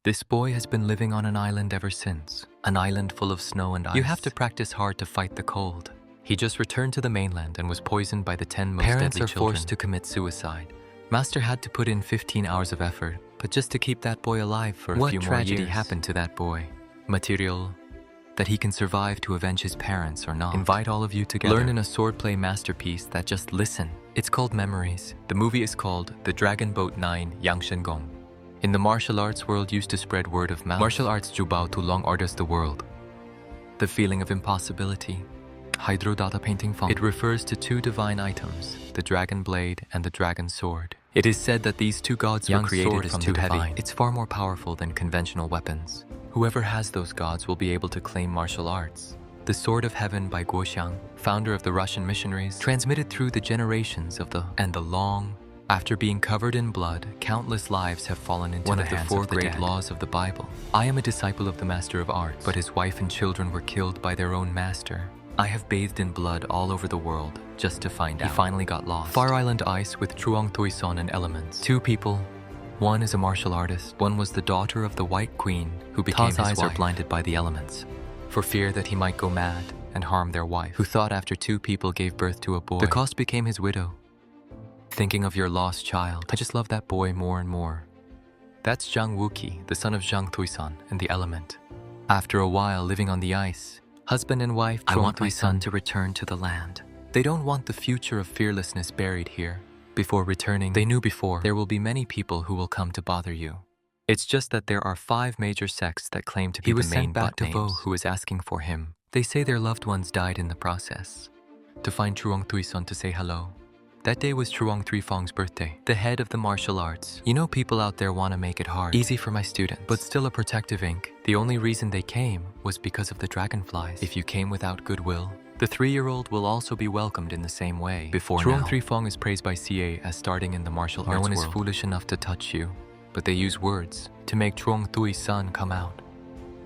This boy has been living on an island ever since, an island full of snow and ice. You have to practice hard to fight the cold. He just returned to the mainland and was poisoned by the 10 most deadly children. Parents are forced to commit suicide. Master had to put in 15 hours of effort, but just to keep that boy alive for a few more years. What tragedy happened to that boy? Material that he can survive to avenge his parents or not. Invite all of you together. Learn in a swordplay masterpiece that just listen. It's called Memories. The movie is called The Dragon Boat 9 Yangshen Gong. In the martial arts world used to spread word of mouth. Martial arts Jubao Tulong artist the world. The feeling of impossibility. Hydro data painting font. It refers to two divine items, the dragon blade and the dragon sword. It is said that these two gods were created from the divine. It's far more powerful than conventional weapons. Whoever has those gods will be able to claim martial arts. The Sword of Heaven by Guo Xiang, founder of the Russian missionaries, transmitted through the generations of the long. After being covered in blood, countless lives have fallen into one of the four great laws of the Bible. I am a disciple of the Master of Arts, but his wife and children were killed by their own master. I have bathed in blood all over the world just to find out. He finally got lost. Fire Island Ice with Truong Tuison and elements. Two people. One is a martial artist. One was the daughter of the White Queen who became his wife. Eyes are blinded by the elements for fear that he might go mad and harm their wife, who thought after two people gave birth to a boy. The cost became his widow. Thinking of your lost child, I just love that boy more and more. That's Zhang Wuqi, the son of Zhang Tuison and the element. After a while living on the ice, husband and wife, I want my son to return to the land. They don't want the future of fearlessness buried here. Before returning, they knew before there will be many people who will come to bother you. It's just that there are 5 major sects that claim to be the main. He was sent back to Vo, who is asking for him. They say their loved ones died in the process. To find Truong Tuison to say hello. That day was Truong Trifong's birthday, the head of the martial arts. You know, people out there want to make it hard. Easy for my students, but still a protective ink. The only reason they came was because of the dragonflies. If you came without goodwill, the 3-year-old will also be welcomed in the same way. Before Truong Trifong is praised by CA as starting in the martial arts world. No one is foolish enough to touch you, but they use words to make Truong Tui's son come out.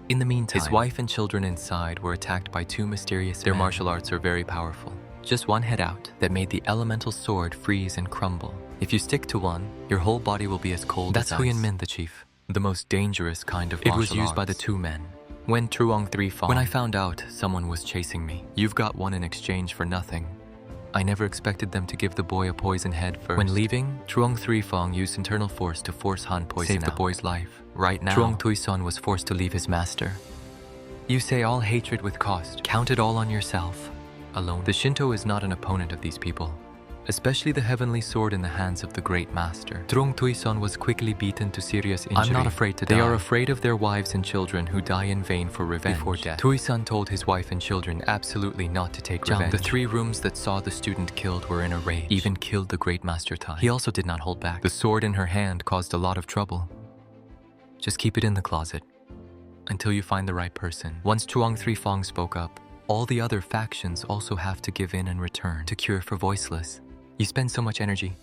In the meantime, his wife and children inside were attacked by 2 mysterious men. Their martial arts are very powerful. Just one head out that made the elemental sword freeze and crumble. If you stick to one, your whole body will be as cold as ice. That's Huyan Min, the chief. The most dangerous kind of martial arts. It was used by the 2 men. When Truong Trifong. When I found out someone was chasing me, you've got one in exchange for nothing. I never expected them to give the boy a poison head first. When leaving, Truong Trifong used internal force to force Han poison out. Save the boy's life. Right now, Truong Tuison was forced to leave his master. You say all hatred with cost. Count it all on yourself. Alone. The Shinto is not an opponent of these people, especially the heavenly sword in the hands of the great master. Truong Tuison was quickly beaten to serious injury. I'm not afraid to die. They are afraid of their wives and children who die in vain for revenge. Before death, Tuison told his wife and children absolutely not to take revenge. The 3 rooms that saw the student killed were in a rage, even killed the great master Tai. He also did not hold back. The sword in her hand caused a lot of trouble. Just keep it in the closet until you find the right person. Once Truong Trifong spoke up, all the other factions also have to give in and return to cure for voiceless. You spend so much energy,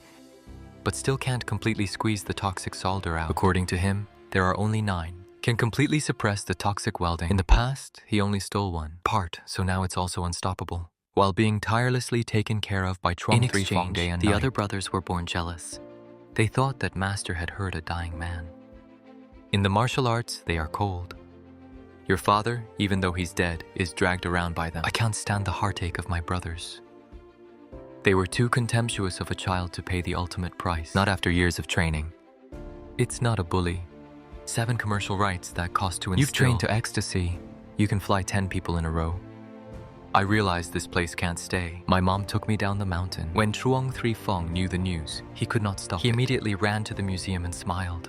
but still can't completely squeeze the toxic solder out. According to him, there are only 9. Can completely suppress the toxic welding. In the past, he only stole 1 part, so now it's also unstoppable. While being tirelessly taken care of by Truong Trifong day and night, the other brothers were born jealous. They thought that master had hurt a dying man. In the martial arts, they are cold. Your father, even though he's dead, is dragged around by them. I can't stand the heartache of my brothers. They were too contemptuous of a child to pay the ultimate price, not after years of training. It's not a bully. 7 commercial rights that cost to instill. You've trained to ecstasy. You can fly 10 people in a row. I realized this place can't stay. My mom took me down the mountain. When Truong Trifong knew the news, he could not stop. He immediately ran to the museum and smiled.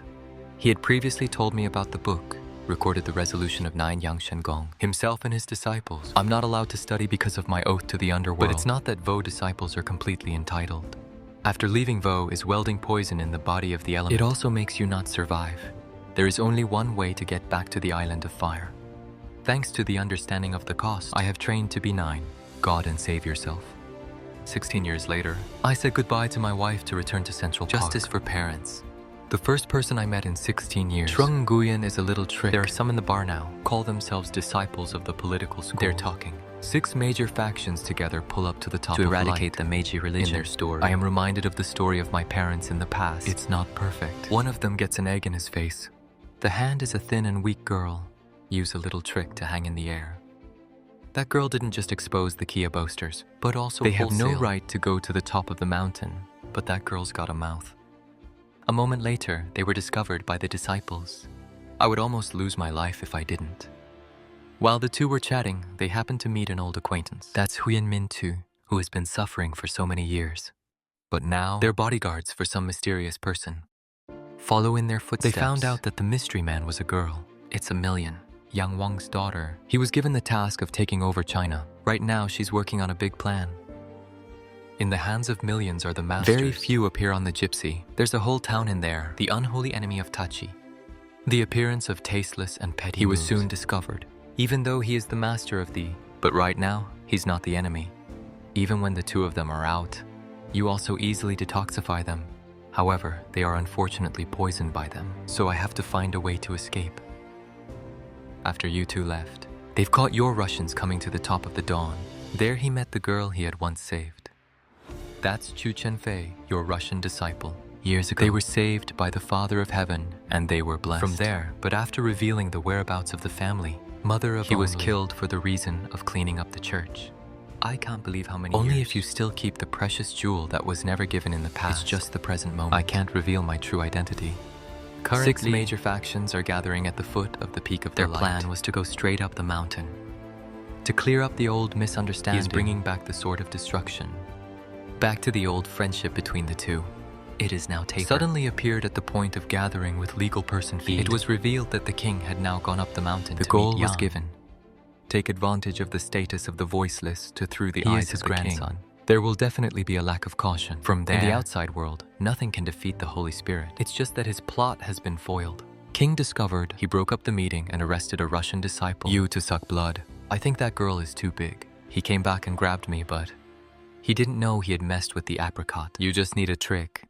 He had previously told me about the book, recorded the resolution of 9 Yangshen Gong. Himself and his disciples. I'm not allowed to study because of my oath to the underworld. But it's not that Vo disciples are completely entitled. After leaving Vo is welding poison in the body of the element. It also makes you not survive. There is only one way to get back to the island of fire. Thanks to the understanding of the cost, I have trained to be 9. God and save yourself. 16 years later, I said goodbye to my wife to return to Central Park. Justice for parents. The first person I met in 16 years. Truong Nguyen is a little trick. There are some in the bar now, call themselves disciples of the political school. They're talking. 6 major factions together pull up to the top to eradicate the Meiji religion. In their story, I am reminded of the story of my parents in the past. It's not perfect. One of them gets an egg in his face. The hand is a thin and weak girl. Use a little trick to hang in the air. That girl didn't just expose the Kia boasters, but also they have no right to go to the top of the mountain, but that girl's got a mouth. A moment later, they were discovered by the disciples. I would almost lose my life if I didn't. While the two were chatting, they happened to meet an old acquaintance. That's Huyen Min Tu, who has been suffering for so many years. But now, they're bodyguards for some mysterious person. Follow in their footsteps. They found out that the mystery man was a girl. It's a million. Yang Wang's daughter. He was given the task of taking over China. Right now, she's working on a big plan. In the hands of millions are the masters. Very few appear on the Gypsy. There's a whole town in there, the unholy enemy of Tachi. The appearance of tasteless and petty. He was soon discovered, even though he is the master of the. But right now, he's not the enemy. Even when the two of them are out, you also easily detoxify them. However, they are unfortunately poisoned by them, so I have to find a way to escape. After you two left, they've caught your Russians coming to the top of the dawn. There he met the girl he had once saved. That's Chu Chenfei, your Russian disciple. Years ago, they were saved by the Father of Heaven, and they were blessed. From there, but after revealing the whereabouts of the family, mother of he was killed for the reason of cleaning up the church. I can't believe how many Only years. If you still keep the precious jewel that was never given in the past. It's just the present moment. I can't reveal my true identity. Currently, 6 major factions are gathering at the foot of the peak of their plan was to go straight up the mountain. To clear up the old misunderstanding, he is bringing back the sword of destruction. Back to the old friendship between the two. It is now tapered. Suddenly appeared at the point of gathering with legal person feed. It was revealed that the king had now gone up the mountain. The goal was given. Take advantage of the status of the voiceless to through the eyes of the grandson. There will definitely be a lack of caution. From there, in the outside world, nothing can defeat the Holy Spirit. It's just that his plot has been foiled. King discovered, he broke up the meeting and arrested a Russian disciple. You to suck blood. I think that girl is too big. He came back and grabbed me, but he didn't know he had messed with the apricot. You just need a trick.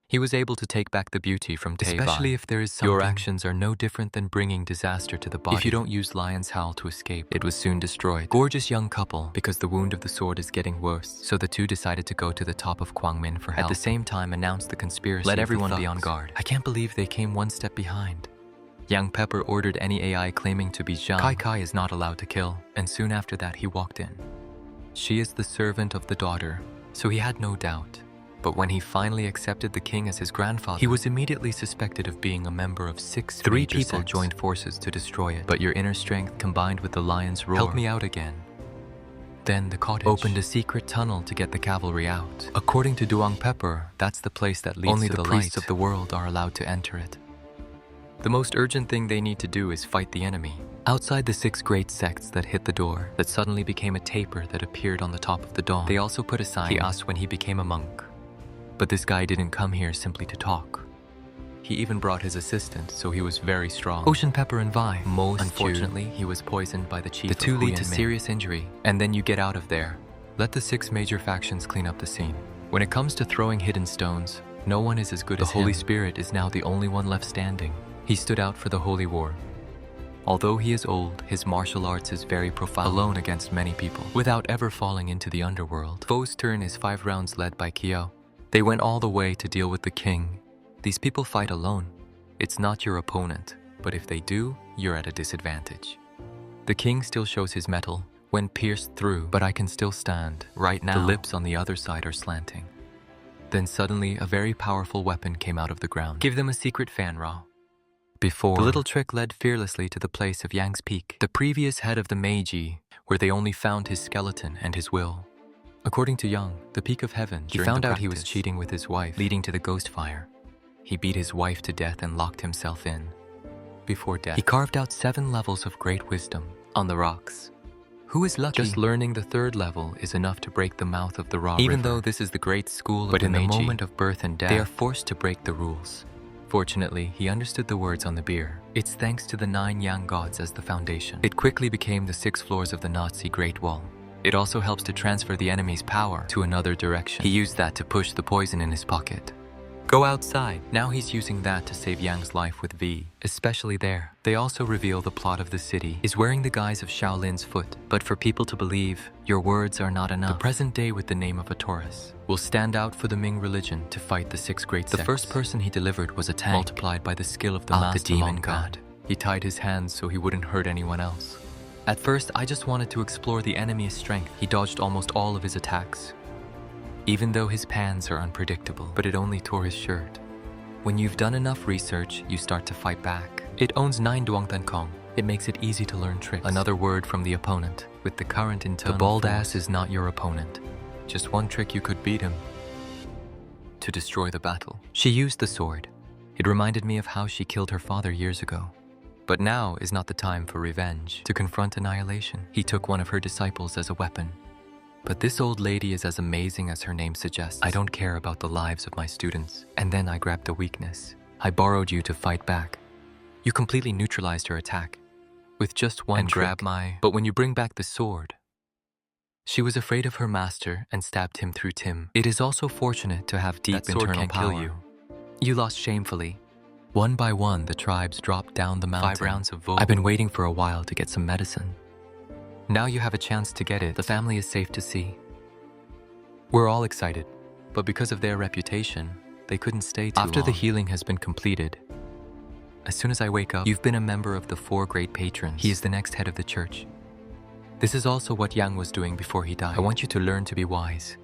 He was able to take back the beauty from Tei Bai. Especially if there is something. Your actions are no different than bringing disaster to the body. If you don't use Lion's Howl to escape, it was soon destroyed. Gorgeous young couple, because the wound of the sword is getting worse, so the two decided to go to the top of Kwangmin for help. At the same time, announced the conspiracy. Let everyone be on guard. I can't believe they came one step behind. Yang Pepper ordered any AI claiming to be Zhang. Kai Kai is not allowed to kill, and soon after that he walked in. She is the servant of the daughter, so he had no doubt. But when he finally accepted the king as his grandfather, he was immediately suspected of being a member of 6 Three people joined forces to destroy it. But your inner strength combined with the lion's roar helped me out again. Then the cottage opened a secret tunnel to get the cavalry out. According to Duong Pepper, that's the place that leads to the light. Only the priests of the world are allowed to enter it. The most urgent thing they need to do is fight the enemy. Outside the 6 great sects that hit the door, that suddenly became a taper that appeared on the top of the dawn. They also put a sign. He asked when he became a monk. But this guy didn't come here simply to talk. He even brought his assistant, so he was very strong. Ocean Pepper and Vi. Unfortunately, he was poisoned by the chief. The two lead to serious injury, and then you get out of there. Let the 6 major factions clean up the scene. When it comes to throwing hidden stones, no one is as good as him. The Holy Spirit is now the only one left standing. He stood out for the Holy War. Although he is old, his martial arts is very profound, alone against many people, without ever falling into the underworld. Foe's turn is 5 rounds led by Kiao. They went all the way to deal with the king. These people fight alone. It's not your opponent, but if they do, you're at a disadvantage. The king still shows his mettle when pierced through, but I can still stand. Right now, the lips on the other side are slanting. Then suddenly, a very powerful weapon came out of the ground. Give them a secret fan, Ra. Before, the little trick led fearlessly to the place of Yang's Peak, the previous head of the Meiji, where they only found his skeleton and his will. According to Yang, the Peak of Heaven, he found out he was cheating with his wife, leading to the ghost fire. He beat his wife to death and locked himself in. Before death, he carved out 7 levels of great wisdom on the rocks. Who is lucky? Just learning the 3rd level is enough to break the mouth of the Ra Even River. Though this is the great school of the Meiji, but in the moment of birth and death, they are forced to break the rules. Fortunately, he understood the words on the beer. It's thanks to the 9 Yang gods as the foundation. It quickly became the 6 floors of the Nazi Great Wall. It also helps to transfer the enemy's power to another direction. He used that to push the poison in his pocket. Go outside. Now he's using that to save Yang's life with V, especially there. They also reveal the plot of the city is wearing the guise of Shaolin's foot, but for people to believe, your words are not enough. The present day with the name of a Taurus will stand out for the Ming religion to fight the six great sects. The first person he delivered was a Tang, multiplied by the skill of the master demon god. He tied his hands so he wouldn't hurt anyone else. At first, I just wanted to explore the enemy's strength. He dodged almost all of his attacks, even though his pans are unpredictable, but it only tore his shirt. When you've done enough research, you start to fight back. It owns 9 Duangtan Kong. It makes it easy to learn tricks. Another word from the opponent. With the current internal, the bald ass is not your opponent. Just one trick you could beat him to destroy the battle. She used the sword. It reminded me of how she killed her father years ago. But now is not the time for revenge. To confront annihilation, he took one of her disciples as a weapon. But this old lady is as amazing as her name suggests. I don't care about the lives of my students. And then I grabbed a weakness. I borrowed you to fight back. You completely neutralized her attack with just one trick. But when you bring back the sword, she was afraid of her master and stabbed him through Tim. It is also fortunate to have deep internal power. Kill you. You lost shamefully. One by one, the tribes dropped down the mountain. 5 rounds of Vo. I've been waiting for a while to get some medicine. Now you have a chance to get it. The family is safe to see. We're all excited, but because of their reputation, they couldn't stay too long. After the healing has been completed, as soon as I wake up, you've been a member of the 4 great patrons. He is the next head of the church. This is also what Yang was doing before he died. I want you to learn to be wise.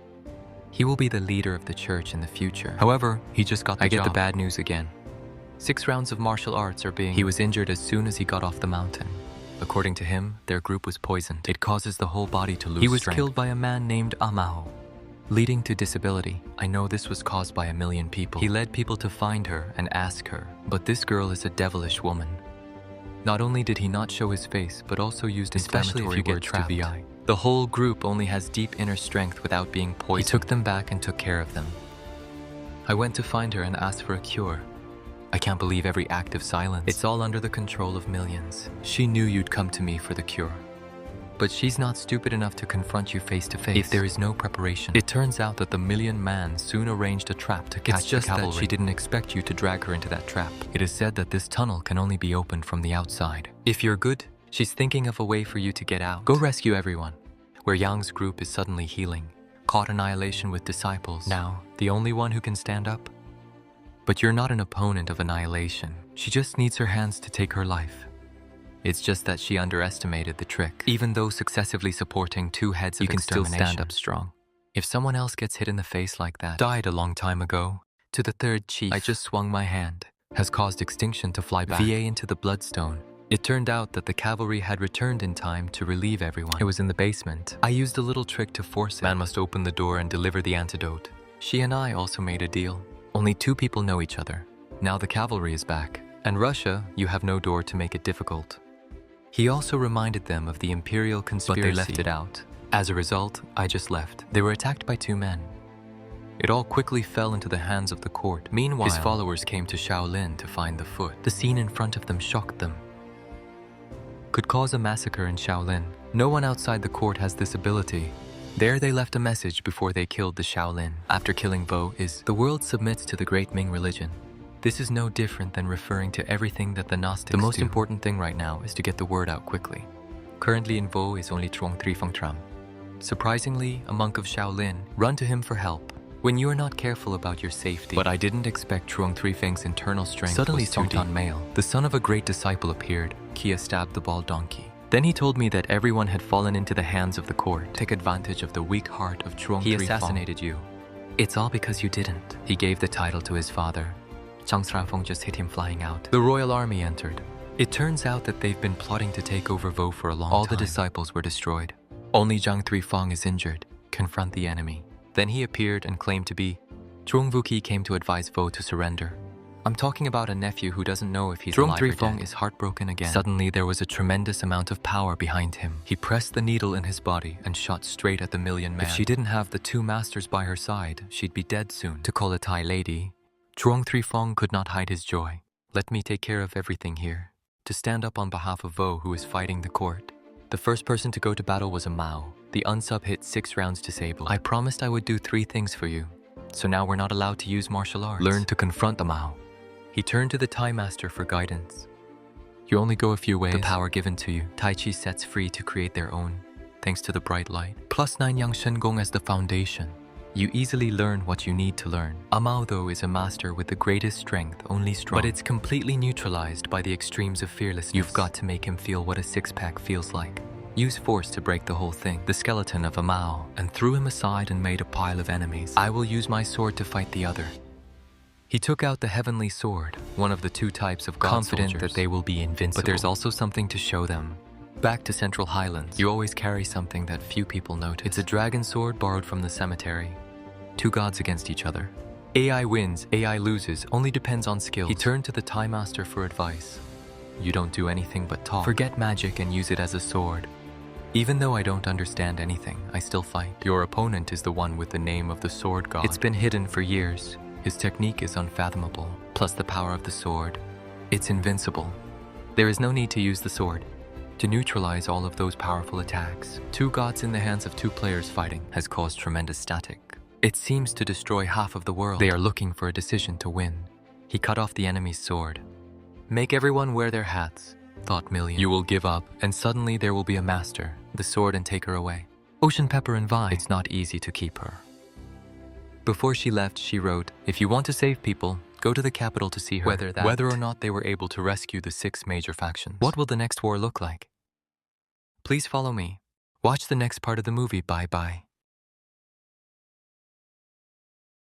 He will be the leader of the church in the future. However, he just got the job. I get the bad news again. 6 rounds of martial arts are being... He was injured as soon as he got off the mountain. According to him, their group was poisoned. It causes the whole body to lose strength. He was killed by a man named Amao, leading to disability. I know this was caused by 1 million people. He led people to find her and ask her, but this girl is a devilish woman. Not only did he not show his face, but also used inflammatory words to VI. The whole group only has deep inner strength without being poisoned. He took them back and took care of them. I went to find her and asked for a cure. I can't believe every act of silence. It's all under the control of millions. She knew you'd come to me for the cure. But she's not stupid enough to confront you face to face if there is no preparation. It turns out that the 1,000,000 soon arranged a trap to catch the cavalry. That she didn't expect you to drag her into that trap. It is said that this tunnel can only be opened from the outside. If you're good, she's thinking of a way for you to get out. Go rescue everyone. Where Yang's group is suddenly healing. Caught annihilation with disciples. Now, the only one who can stand up? But you're not an opponent of annihilation. She just needs her hands to take her life. It's just that she underestimated the trick. Even though successively supporting 2 heads of extermination, you can still stand up strong. If someone else gets hit in the face like that, died a long time ago, to the 3rd chief, I just swung my hand, has caused extinction to fly back VA into the bloodstone. It turned out that the cavalry had returned in time to relieve everyone. It was in the basement. I used a little trick to force it. Man must open the door and deliver the antidote. She and I also made a deal. Only 2 people know each other. Now the cavalry is back. And Russia, you have no door to make it difficult. He also reminded them of the imperial conspiracy, but they left it out. As a result, I just left. They were attacked by 2 men. It all quickly fell into the hands of the court. Meanwhile, his followers came to Shaolin to find the foot. The scene in front of them shocked them. Could cause a massacre in Shaolin. No one outside the court has this ability. There they left a message before they killed the Shaolin. After killing Vo is, the world submits to the great Ming religion. This is no different than referring to everything that the Gnostics do. The most important thing right now is to get the word out quickly. Currently in Vo is only Truong Tri Phung Tram. Surprisingly, a monk of Shaolin, run to him for help when you are not careful about your safety. But I didn't expect Truong Tri Phung's internal strength. Suddenly Song Tan Male, the son of a great disciple, appeared. Kia stabbed the bald donkey. Then he told me that everyone had fallen into the hands of the court. Take advantage of the weak heart of Truong Tri Phung. He assassinated you. It's all because you didn't. He gave the title to his father. Zhang Srafeng just hit him flying out. The royal army entered. It turns out that they've been plotting to take over Vo for a long time. All the disciples were destroyed. Only Zhang Tri Phung is injured. Confront the enemy. Then he appeared and claimed to be. Truong Vuki came to advise Vo to surrender. I'm talking about a nephew who doesn't know if he's alive or dead. Truong Tri Phung is heartbroken again. Suddenly there was a tremendous amount of power behind him. He pressed the needle in his body and shot straight at the 1,000,000 man. If she didn't have the 2 masters by her side, she'd be dead soon. To call a Thai lady, Truong Tri Phung could not hide his joy. Let me take care of everything here. To stand up on behalf of Vo, who is fighting the court. The first person to go to battle was a Mao. The unsub hit 6 rounds disabled. I promised I would do 3 things for you. So now we're not allowed to use martial arts. Learn to confront the Mao. He turned to the Tai Master for guidance. You only go a few ways. The power given to you, Tai Chi sets free to create their own, thanks to the bright light. Plus 9 Yang Shen Gong as the foundation. You easily learn what you need to learn. A Mao, though, is a master with the greatest strength, only strong. But it's completely neutralized by the extremes of fearlessness. You've got to make him feel what a six-pack feels like. Use force to break the whole thing. The skeleton of a Mao, and threw him aside and made a pile of enemies. I will use my sword to fight the other. He took out the heavenly sword, one of the 2 types of god confident soldiers, that they will be invincible. But there's also something to show them. Back to Central Highlands, you always carry something that few people notice. It's a dragon sword borrowed from the cemetery. 2 gods against each other. AI wins, AI loses, only depends on skills. He turned to the Tai Master for advice. You don't do anything but talk. Forget magic and use it as a sword. Even though I don't understand anything, I still fight. Your opponent is the one with the name of the sword god. It's been hidden for years. His technique is unfathomable, plus the power of the sword. It's invincible. There is no need to use the sword to neutralize all of those powerful attacks. 2 gods in the hands of 2 players fighting has caused tremendous static. It seems to destroy half of the world. They are looking for a decision to win. He cut off the enemy's sword. Make everyone wear their hats, thought Million. You will give up, and suddenly there will be a master, the sword, and take her away. Ocean Pepper and Vi. It's not easy to keep her. Before she left, she wrote, if you want to save people, go to the capital to see her. Whether or not they were able to rescue the 6 major factions. What will the next war look like? Please follow me. Watch the next part of the movie. Bye-bye.